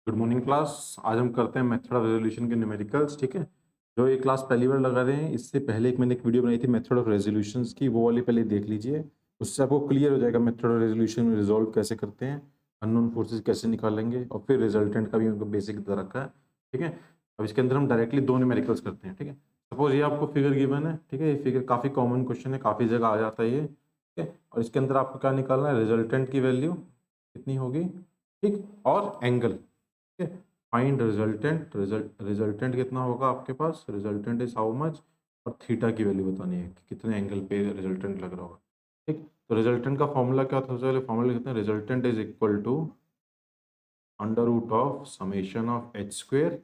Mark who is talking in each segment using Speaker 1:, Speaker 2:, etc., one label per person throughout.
Speaker 1: Good morning class. आज हम करते हैं मेथड ऑफ रेजोल्यूशन के न्यूमेरिकल्स। ठीक है, जो ये क्लास पहली बार लगा रहे हैं, इससे पहले मैंने एक वीडियो बनाई थी मेथड ऑफ रेजोल्यूशंस की, वो वाली पहले देख लीजिए। उससे आपको क्लियर हो जाएगा मेथड ऑफ रेजोल्यूशन में रिजॉल्व कैसे करते हैं, अननोन फोर्सेस कैसे निकालेंगे, और फिर रिजल्टेंट का भी उनको बेसिक बता रखा है। ठीक है, अब इसके अंदर हम डायरेक्टली दो न्यूमेरिकल्स करते हैं। ठीक है, सपोज ये आपको फिगर गिवन है। ठीक है, ये फिगर काफ़ी कॉमन क्वेश्चन है, काफ़ी जगह आ जाता है ये। ठीक है, और इसके अंदर आपको क्या निकालना है, रिजल्टेंट की वैल्यू कितनी होगी, ठीक, और एंगल। ठीक है, फाइंड रिजल्टेंट। रिजल्टेंट कितना होगा आपके पास, रिजल्टेंट इज हाउ मच, और थीटा की वैल्यू बतानी है कि कितने एंगल पे रिजल्टेंट लग रहा होगा। ठीक, तो रिजल्टेंट का फॉर्मूला क्या था, सबसे पहले फॉर्मूला लिखते हैं, resultant is equal to under root of summation of H square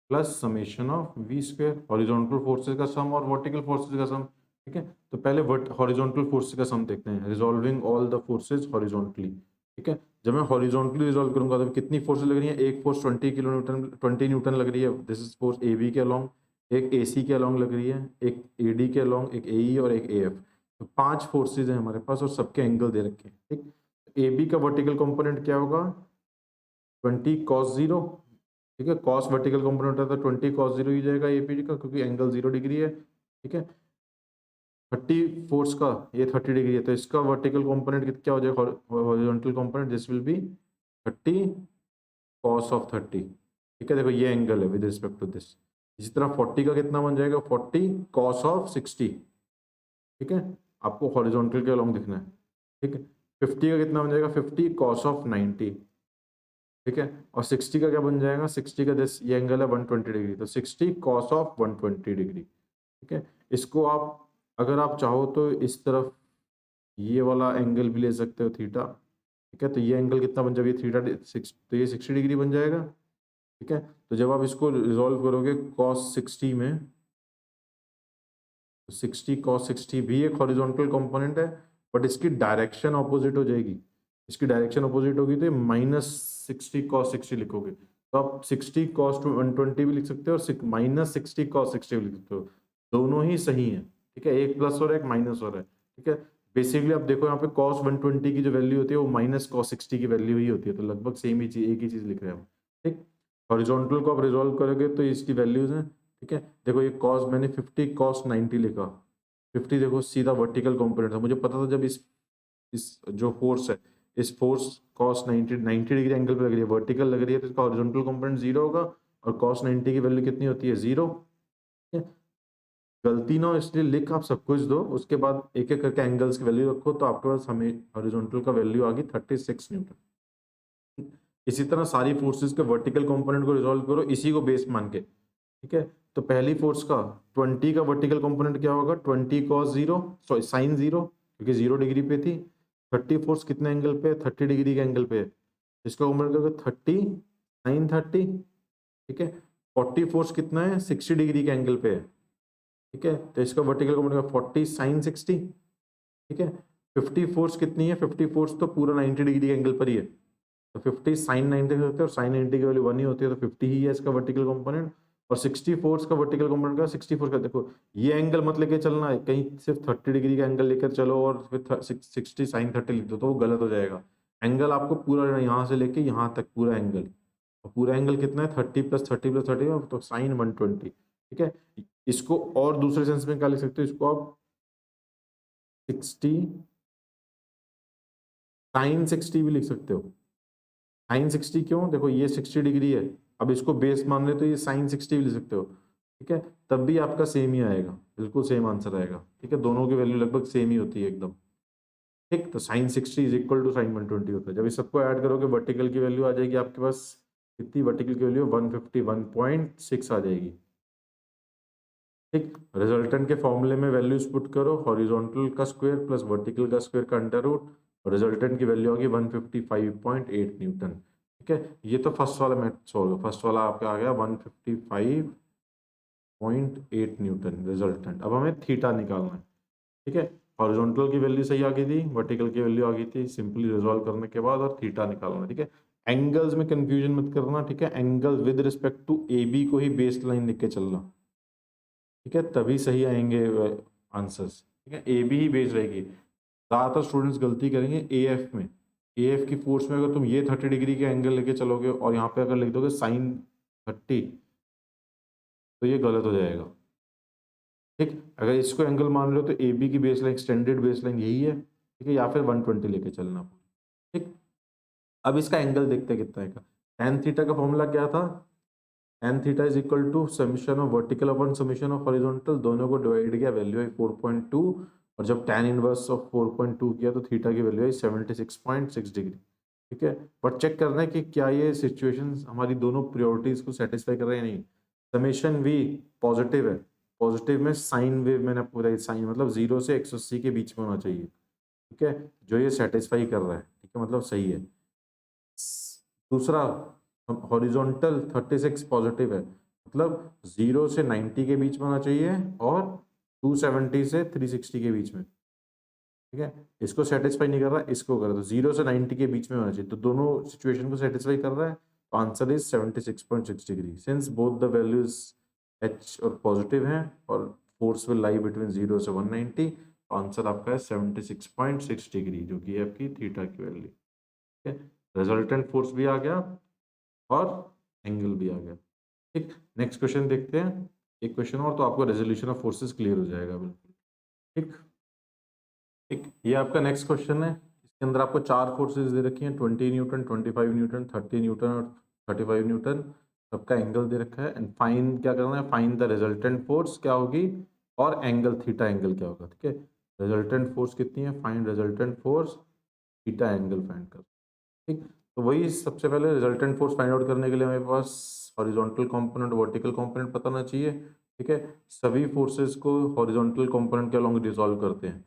Speaker 1: plus summation of V square, horizontal forces का सम और वर्टिकल फोर्सेज का सम। ठीक है, तो पहले हॉरिजॉन्टल फोर्सेज का सम देखते हैं, resolving all the forces horizontally. ठीक है, जब मैं हॉरिजॉन्टली रिजॉल्व करूंगा तो कितनी फोर्सेज लग रही है, एक फोर्स 20 किलो न्यूटन 20 न्यूटन लग रही है, this is force A B के अलोंग, एक ए सी के अलोंग लग रही है, एक ए डी के अलोंग, एक ए ई और एक ए एफ। तो 5 फोर्सेज हैं हमारे पास और सबके एंगल दे रखे हैं। ठीक, ए बी का वर्टिकल कंपोनेंट क्या होगा, 20 cos 0। ठीक है, कॉस वर्टिकल कंपोनेंट है तो 20 cos 0 ही जाएगा एपीडी का, क्योंकि एंगल 0 डिग्री है। ठीक है, 30 फोर्स का ये 30 डिग्री है, तो इसका वर्टिकल कंपोनेंट क्या हो जाएगा, horizontal component, this will be 30 cos 30। ठीक है, देखो ये एंगल है विद रिस्पेक्ट टू दिस। इसी तरह 40 का कितना बन जाएगा, 40 cos 60। ठीक है, आपको हॉरिजॉन्टल के अलोंग दिखना है। ठीक है, 50 का कितना बन जाएगा, 50 cos 90। ठीक है, और 60 का क्या बन जाएगा, 60 का दिस ये एंगल है 120 डिग्री, तो 60 cos 120 डिग्री। ठीक है, इसको आप अगर आप चाहो तो इस तरफ ये वाला एंगल भी ले सकते हो, थीटा। ठीक है, तो ये एंगल कितना बन जाएगा, थीटा तो ये 60 डिग्री बन जाएगा। ठीक है, तो जब आप इसको रिजॉल्व करोगे cos 60 में, तो 60 cos 60 भी एक हॉरिजॉन्टल कंपोनेंट है, बट इसकी डायरेक्शन ऑपोजिट हो जाएगी। इसकी डायरेक्शन ऑपोजिट होगी तो -60 cos 60 लिखोगे, तो आप 60 cos 120 भी लिख सकते हो और -60 cos 60 भी लिख सकते हो। दोनों ही सही है। ठीक है, एक प्लस हो रहा है, एक माइनस हो रहा है। ठीक है, बेसिकली आप देखो यहाँ पे cos 120 की जो वैल्यू होती है वो -cos 60 की वैल्यू ही होती है, तो लगभग सेम ही चीज, एक ही चीज लिख रहे हैं हम। ठीक, हॉरिजॉन्टल को आप रिजॉल्व करोगे तो इसकी वैल्यूज हैं। ठीक है, देखो ये कॉस, मैंने 50 cos 90 लिखा। 50 देखो सीधा वर्टिकल कंपोनेंट था, मुझे पता था जब इस जो फोर्स है, इस फोर्स cos 90 डिग्री एंगल पे लग रही है, वर्टिकल लग रही है, तो इसका हॉरिजॉन्टल कंपोनेंट 0 होगा, और cos 90 की वैल्यू कितनी होती है, 0। ठीक है, गलती ना हो इसलिए लिख आप सब कुछ दो, उसके बाद एक एक करके एंगल्स की वैल्यू रखो, तो आपके पास हमें हॉरिजॉन्टल का वैल्यू आ गई 36 न्यूटन। इसी तरह सारी फोर्सेस के वर्टिकल कंपोनेंट को रिजॉल्व करो इसी को बेस मान के। ठीक है, तो पहली फोर्स का 20 का वर्टिकल कंपोनेंट क्या होगा, 20 cos 0, सॉरी sin 0, क्योंकि 0 डिग्री पे थी। 30 फोर्स कितने एंगल पे, 30 डिग्री के एंगल पे है, इसका कंपोनेंट होगा 30 sin 30। ठीक है, 40 फोर्स कितना है, 60 डिग्री के एंगल पे है। ठीक है, तो इसका वर्टिकल कंपोनेंट होगा 40 sin 60। ठीक है, 50 फोर्स कितनी है, 50 फोर्स तो पूरा 90 डिग्री के एंगल पर ही है, तो 50 sin 90 होते हैं और sin 90 की वैल्यू 1 ही होती है, तो 50 ही है इसका वर्टिकल कंपोनेंट। और 60 फोर्स का वर्टिकल कंपोनेंट का 60 फोर्स का, देखो ये एंगल मत लेके चलना है कहीं, सिर्फ 30 डिग्री का एंगल लेकर चलो और फिर 60 sin 30 लिख दो तो वो गलत हो जाएगा। एंगल आपको पूरा यहाँ से लेके यहाँ तक पूरा एंगल, और पूरा एंगल कितना है, 30 + 30 + 30, तो sin 120। ठीक है, इसको और दूसरे सेंस में क्या लिख सकते हो, इसको आप 60 sin 60 भी लिख सकते हो। sin 60 क्यों, देखो ये 60 डिग्री है, अब इसको बेस मान ले तो ये sin 60 भी ले सकते हो। ठीक है, तब भी आपका सेम ही आएगा, बिल्कुल सेम आंसर आएगा। ठीक है, दोनों की वैल्यू लगभग सेम ही होती है एकदम। ठीक, तो sin 60 = sin 120 होता है। जब इस सबको ऐड करोगे वर्टिकल की वैल्यू आ जाएगी आपके पास, कितनी वर्टिकल की वैल्यू, 151.6 आ जाएगी। ठीक, रिजल्टेंट के फॉर्मूले में वैल्यूज पुट करो, हॉरिजॉन्टल का स्क्वायर प्लस वर्टिकल का स्क्वायर का अंडर रूट, रिजल्टेंट की वैल्यू होगी 155.8 न्यूटन। ठीक है, ये तो फर्स्ट वाला मैथ्स होगा, फर्स्ट वाला आपका आ गया 155.8 न्यूटन रिजल्टेंट। अब हमें थीटा निकालना है। ठीक है, हॉरिजॉन्टल की वैल्यू सही आ गई थी, वर्टिकल की वैल्यू आ गई थी, सिंपली रिजॉल्व करने के बाद, और थीटा निकालना है। ठीक है, एंगल्स में कंफ्यूजन मत करना। ठीक है, angle with respect to A B को ही बेस लाइन लिख के चलना। ठीक है, तभी सही आएंगे आंसर्स। ठीक है, ए बी ही बेस रहेगी। ज़्यादातर स्टूडेंट्स गलती करेंगे ए एफ में, AF की फोर्स में अगर तुम ये 30 डिग्री के एंगल लेके चलोगे और यहाँ पे अगर लिख दोगे साइन 30, तो ये गलत हो जाएगा। ठीक, अगर इसको एंगल मान लो तो AB की base line, extended base line यही है, ठीक है, या फिर 120 लेके चलना। ठीक, अब इसका एंगल देखते हैं कितना है का। tan थीटा का फॉर्मूला क्या था? tan theta is equal to summation of vertical upon summation of horizontal, दोनों को डिवाइड किया, वैल्यू आई 4.2, और जब tan इनवर्स ऑफ 4.2 किया तो थीटा की वैल्यू आई 76.6 डिग्री। ठीक है, बट चेक करना है कि क्या ये सिचुएशन हमारी दोनों प्रियोरिटीज को सेटिस्फाई कर रहे हैं या नहीं। समेशन V पॉजिटिव है, पॉजिटिव में साइन वेव मैंने आपको बताई, साइन मतलब 0 से 180 के बीच में होना चाहिए। ठीक है, जो ये सेटिस्फाई कर रहा है, ठीक है, मतलब सही है। दूसरा, हॉरिजॉन्टल 36 पॉजिटिव है, मतलब 0 से 90 के बीच में होना चाहिए और 270 से 360 के बीच में। ठीक है, इसको सेटिस्फाई नहीं कर रहा, इसको कर रहा, तो 0 से 90 के बीच में होना चाहिए, तो दोनों सिचुएशन को सेटिस्फाई कर रहा है। तो answer is 76.6 degree, since both the values H और पॉजिटिव हैं और फोर्स विल लाई बिटवीन 0 से 190, तो आंसर आपका है 76.6 डिग्री, जो कि है आपकी थीटा की वैल्यू। ठीक है, रिजल्टेंट फोर्स भी आ गया और एंगल भी आ गया। ठीक, नेक्स्ट क्वेश्चन देखते हैं, एक क्वेश्चन और, तो आपको रेजोल्यूशन ऑफ फोर्सेस क्लियर हो जाएगा बिल्कुल। ठीक, ठीक, ये आपका नेक्स्ट क्वेश्चन है। इसके अंदर आपको 4 फोर्सेस दे रखी हैं, 20 न्यूटन, 25 न्यूटन, 30 न्यूटन और 35 न्यूटन। सबका एंगल दे रखा है, एंड फाइन क्या करना है, फाइन द रिजल्टेंट फोर्स क्या होगी और एंगल थीटा एंगल क्या होगा। ठीक है, रिजल्टेंट फोर्स कितनी है, fine resultant force, theta angle find कर। ठीक, तो वही सबसे पहले रिजल्टेंट फोर्स फाइंड आउट करने के लिए हमारे पास हॉरिजॉन्टल कंपोनेंट, वर्टिकल कंपोनेंट पता होना चाहिए। ठीक है, सभी फोर्सेस को हॉरिजॉन्टल कंपोनेंट के अलोंग डिसॉल्व करते हैं।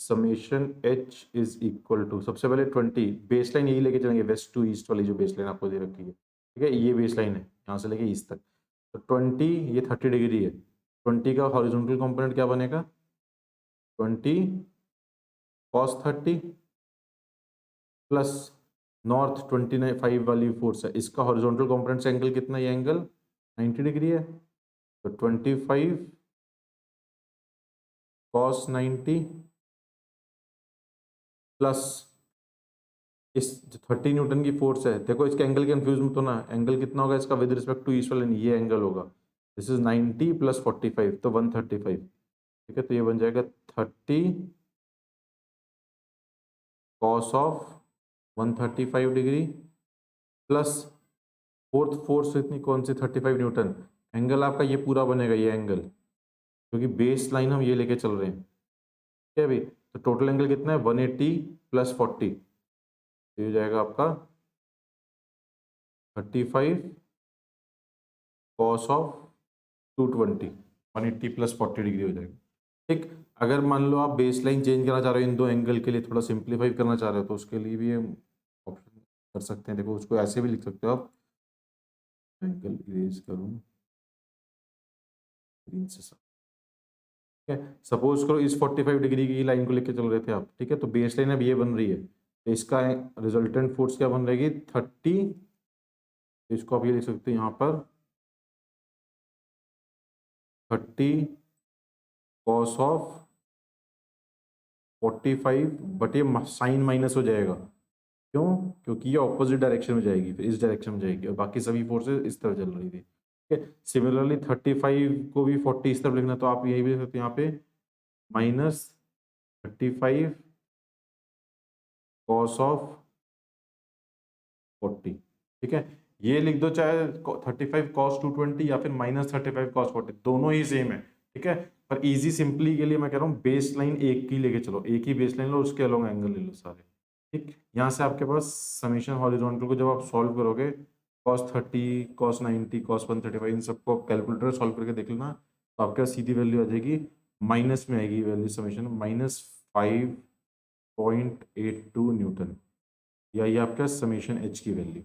Speaker 1: Summation H is equal to, सबसे पहले 20, बेस लाइन यही लेके चलेंगे, वेस्ट टू ईस्ट वाली जो बेस लाइन आपको दे रखी है। ठीक है, ये बेस लाइन है यहाँ से लेके ईस्ट तक, तो 20, ये 30 डिग्री है, 20 का हॉरिजॉन्टल कंपोनेंट क्या बनेगा, 20 cos 30 प्लस नॉर्थ 25 वाली फोर्स है, इसका हॉरिजॉन्टल कंपोनेंट से एंगल कितना है, ये एंगल 90 डिग्री है, तो 25 cos 90 प्लस इस 30 न्यूटन की फोर्स है। देखो इसके एंगल कंफ्यूज मत होना, एंगल कितना होगा इसका विद रिस्पेक्ट टू ईस्ट वाले, ये एंगल होगा, दिस इज 90 प्लस 45, तो 135। ठीक है, तो ये बन जाएगा 30 cos of 135 degree plus fourth force इतनी कौन सी, 35 न्यूटन, एंगल आपका ये पूरा बनेगा, ये एंगल, क्योंकि बेस लाइन हम ये लेके चल रहे हैं। ठीक है भाई, तो टोटल एंगल कितना है, 180 प्लस 40, ये हो जाएगा आपका 35 cos ऑफ 220, 180 प्लस 40 डिग्री हो जाएगा। ठीक, अगर मान लो आप बेस लाइन चेंज करना चाह रहे हो इन दो एंगल के लिए, थोड़ा सिंप्लीफाई करना चाह रहे हो, तो उसके लिए भी हम ऑप्शन कर सकते हैं। देखो उसको ऐसे भी लिख सकते हो आप, एंगल इरेज करूँ ग्रीन से सब। ठीक है, सपोज करो इस 45 डिग्री की लाइन को लेके चल रहे थे आप, ठीक है, तो बेस लाइन अब ये बन रही है, तो इसका रिजल्टेंट फोर्स क्या बन रहेगी 30, इसको आप ये लिख सकते हैं यहाँ पर 30 cos ऑफ 45, बट ये साइन माइनस हो जाएगा, क्यों, क्योंकि ये ऑपोजिट डायरेक्शन में जाएगी, फिर इस डायरेक्शन में जाएगी और बाकी सभी फोर्सेस इस तरफ चल रही थी। ठीक है, सिमिलरली 35 को भी 40 इस तरफ लिखना, तो आप यही भी लिख सकते हैं यहाँ पे -35 cos ऑफ 40। ठीक है, ये लिख दो, चाहे 35 cos 220 या फिर -35 cos 40, दोनों ही सेम है। ठीक है, पर इजी सिंपली के लिए मैं कह रहा हूँ बेस लाइन एक की लेके चलो, एक ही बेस लाइन लो, उसके अलोंग एंगल ले लो सारे। ठीक, यहाँ से आपके पास समीशन हॉरिजॉन्टल को जब आप सॉल्व करोगे, cos 30 cos 90 cos 135, इन सबको आप कैलकुलेटर सॉल्व करके देख लेना, तो आपके पास सीधी वैल्यू आ जाएगी, माइनस में आएगी वैल्यू समीशन, -5.82 न्यूटन, या ये आपका समीशन H की वैल्यू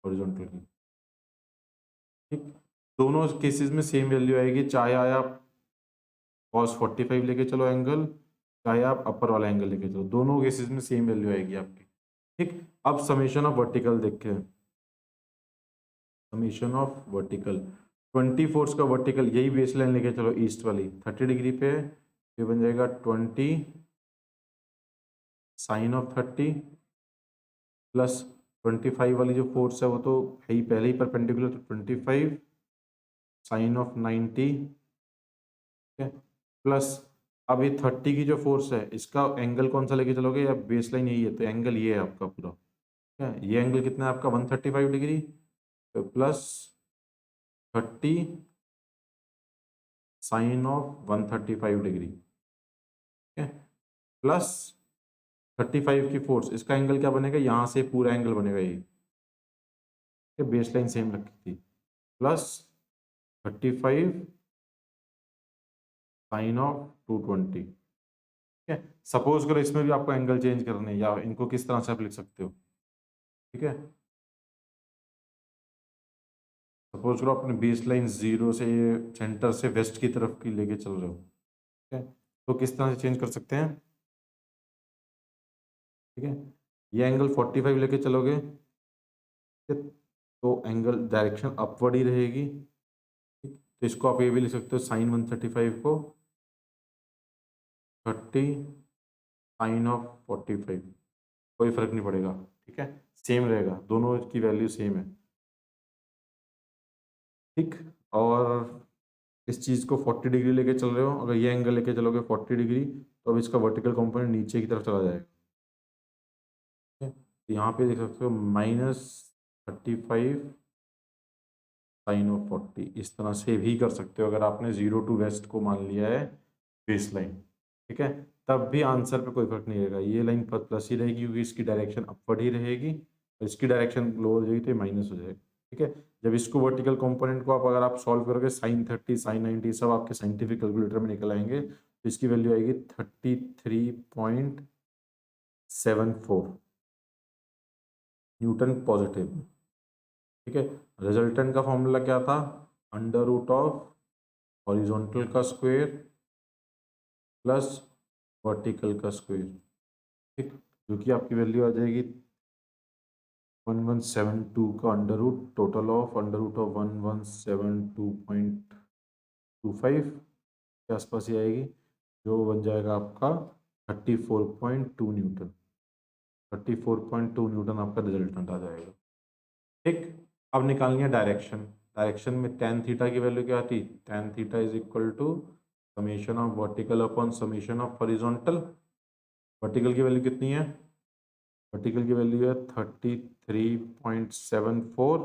Speaker 1: हॉरिजॉन्टल की। ठीक, दोनों केसेस में सेम वैल्यू आएगी, चाहे आप cos 45 लेके चलो एंगल, चाहे आप अपर वाला एंगल लेके चलो, दोनों केसेस में सेम वैल्यू आएगी आपकी। ठीक, अब समीशन ऑफ वर्टिकल देखते हैं, समीशन ऑफ वर्टिकल 24 का वर्टिकल, यही बेस लाइन लेके चलो ईस्ट वाली 30 डिग्री पे, ये बन जाएगा 20 साइन ऑफ 30 प्लस 25 वाली जो फोर्स है वो तो है ही पहले ही परपेंडिकुलर, तो 25 साइन ऑफ 90, ठीक है, प्लस अब ये 30 की जो फोर्स है इसका एंगल कौन सा लेके चलोगे, या बेस लाइन यही है तो एंगल ये है आपका पूरा, ठीक है, ये एंगल कितना है आपका 135 डिग्री, तो प्लस 30 साइन ऑफ 135 डिग्री, ठीक है, प्लस 35 की फोर्स, इसका एंगल क्या बनेगा, यहाँ से पूरा एंगल बनेगा ये बेस लाइन सेम रखी थी, प्लस 35 साइन ऑफ 220, ठीक है। सपोज करो इसमें भी आपको एंगल चेंज करने हैं, या इनको किस तरह से आप लिख सकते हो, ठीक है, सपोज करो अपने बेस लाइन जीरो से सेंटर से वेस्ट की तरफ की लेके चल रहे हो, ठीक है, तो किस तरह से चेंज कर सकते हैं, ठीक है, ये एंगल 45 लेके चलोगे, ठीक है, तो एंगल डायरेक्शन अपवर्ड ही रहेगी, ठीक, तो इसको आप ये भी लिख सकते हो साइन 135 को 30 साइन ऑफ 45, कोई फर्क नहीं पड़ेगा, ठीक है, सेम रहेगा, दोनों की वैल्यू सेम है, ठीक। और इस चीज़ को 40 डिग्री लेके चल रहे हो, अगर ये एंगल लेके चलोगे 40 डिग्री, तो अब इसका वर्टिकल कंपोनेंट नीचे की तरफ चला जाएगा, ठीक है, तो यहाँ पे देख सकते हो -35 साइन ऑफ 40, इस तरह से भी कर सकते हो अगर आपने जीरो टू वेस्ट को मान लिया है बेस लाइन, ठीक है, तब भी आंसर पे कोई फर्क नहीं रहेगा, ये लाइन प्लस ही रहेगी क्योंकि इसकी डायरेक्शन अपवर्ड ही रहेगी, और इसकी डायरेक्शन लोअर हो जाएगी तो माइनस हो जाएगा, ठीक है। जब इसको वर्टिकल कंपोनेंट को आप अगर आप सॉल्व करोगे साइन 30 साइन 90 सब आपके साइंटिफिक कैलकुलेटर में निकल आएंगे, तो इसकी वैल्यू आएगी 33.74 न्यूटन पॉजिटिव, ठीक है। रिजल्टेंट का फॉर्मूला क्या था, अंडर रूट ऑफ हॉरिजॉन्टल का स्क्वायर प्लस वर्टिकल का स्क्वायर, ठीक, जो कि आपकी वैल्यू आ जाएगी 1172 का under root, total of under root of 1172.25 के आसपास ही आएगी, जो बन जाएगा आपका 34.2 न्यूटन, 34.2 न्यूटन आपका रिजल्टेंट आ जाएगा, ठीक। अब निकालनी है डायरेक्शन, डायरेक्शन में tan थीटा की वैल्यू क्या थी, tan theta is equal to summation of vertical upon summation of horizontal, vertical की वैल्यू कितनी है, वर्टिकल की वैल्यू है 33.74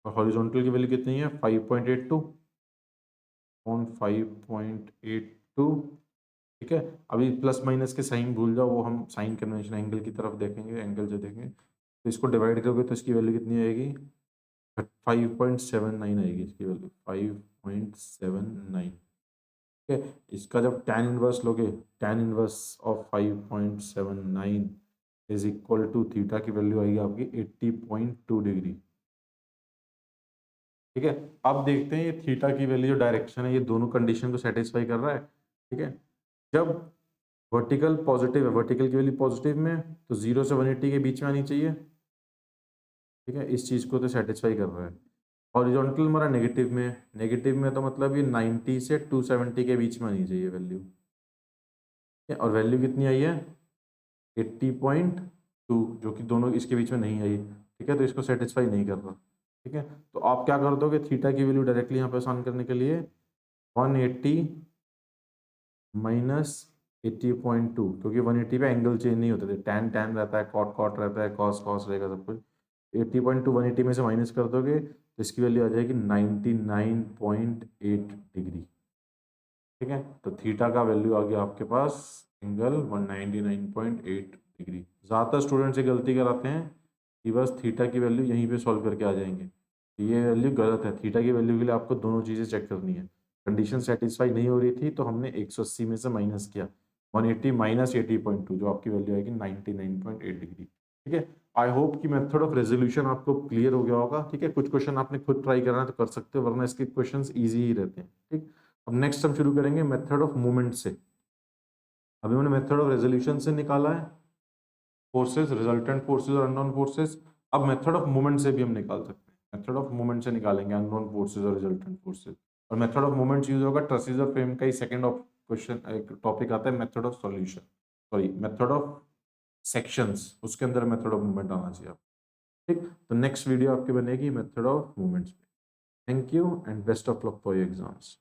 Speaker 1: और हॉरिजॉन्टल की वैल्यू कितनी है 5.82 ऑन 5.82, ठीक है। अभी प्लस माइनस के साइन भूल जाओ, वो हम साइन कन्वेंशन एंगल की तरफ देखेंगे, एंगल जो देखेंगे, तो इसको डिवाइड करोगे तो इसकी वैल्यू कितनी आएगी 5.79 आएगी, इसकी वैल्यू 5.79, ठीक है। इसका जब tan इनवर्स लोगे, tan inverse of 5.79 is equal to theta की वैल्यू आएगी आपकी 80.2 डिग्री, ठीक है। अब देखते हैं ये थीटा की वैल्यू जो डायरेक्शन है ये दोनों कंडीशन को सेटिस्फाई कर रहा है, ठीक है। जब वर्टिकल पॉजिटिव है, वर्टिकल की वैल्यू पॉजिटिव में तो 0 से 180 के बीच में आनी चाहिए, ठीक है, इस चीज़ को तो सेटिस्फाई कर रहा है। हॉरिजॉन्टल हमारा नेगेटिव में, नेगेटिव में तो मतलब ये 90 से 270 के बीच में आनी चाहिए वैल्यू, ठीक है, और वैल्यू कितनी आई है 80.2, जो कि दोनों इसके बीच में नहीं आई, ठीक है, तो इसको सेटिस्फाई नहीं कर रहा, ठीक है। तो आप क्या कर दोगे, थीटा की वैल्यू डायरेक्टली यहाँ पे आसान करने के लिए 180 माइनस 80.2, क्योंकि 180 पे एंगल चेंज नहीं होते थे, टैन टैन रहता है, कॉट कॉट रहता है, कॉस कॉस रहेगा सब कुछ, 80.2 180 में से माइनस कर दोगे तो इसकी वैल्यू आ जाएगी 99.8 डिग्री, ठीक है। तो थीटा का वैल्यू आ गया आपके पास एंगल 199.8 डिग्री। ज़्यादातर स्टूडेंट से गलती कराते हैं कि बस थीटा की वैल्यू यहीं पे सॉल्व करके आ जाएंगे, ये वैल्यू गलत है, थीटा की वैल्यू के लिए आपको दोनों चीज़ें चेक करनी है, कंडीशन सेटिस्फाई नहीं हो रही थी तो हमने 180 में से माइनस किया 180 माइनस 80.2, जो आपकी वैल्यू आएगी 99.8 डिग्री, ठीक है। आई होप कि मेथड ऑफ रेजोल्यूशन आपको क्लियर हो गया होगा, ठीक है। कुछ क्वेश्चन आपने खुद ट्राई करना है तो कर सकते हो, वरना इसके क्वेश्चंस इजी ही रहते हैं, ठीक। अब नेक्स्ट हम शुरू करेंगे मेथड ऑफ मूवमेंट से। अभी मैंने मेथड ऑफ रेजोल्यूशन से निकाला है फोर्सेस, रिजल्टेंट फोर्सेस और अननोन फोर्सेस, अब मेथड ऑफ मूवमेंट से भी हम निकाल सकते हैं, मेथड ऑफ मूवमेंट से निकालेंगे अननोन फोर्सेस और रिजल्टेंट फोर्सेस, और मेथड ऑफ मूवमेंट यूज होगा ट्रसेस और फ्रेम का ही सेकंड ऑफ क्वेश्चन एक टॉपिक आता है method of solution, sorry method of sections, उसके अंदर मेथड ऑफ मूवमेंट आना चाहिए आप। ठीक, तो नेक्स्ट वीडियो आपकी बनेगी मेथड ऑफ मूवमेंट्स पे। Thank you and best of luck for your exams.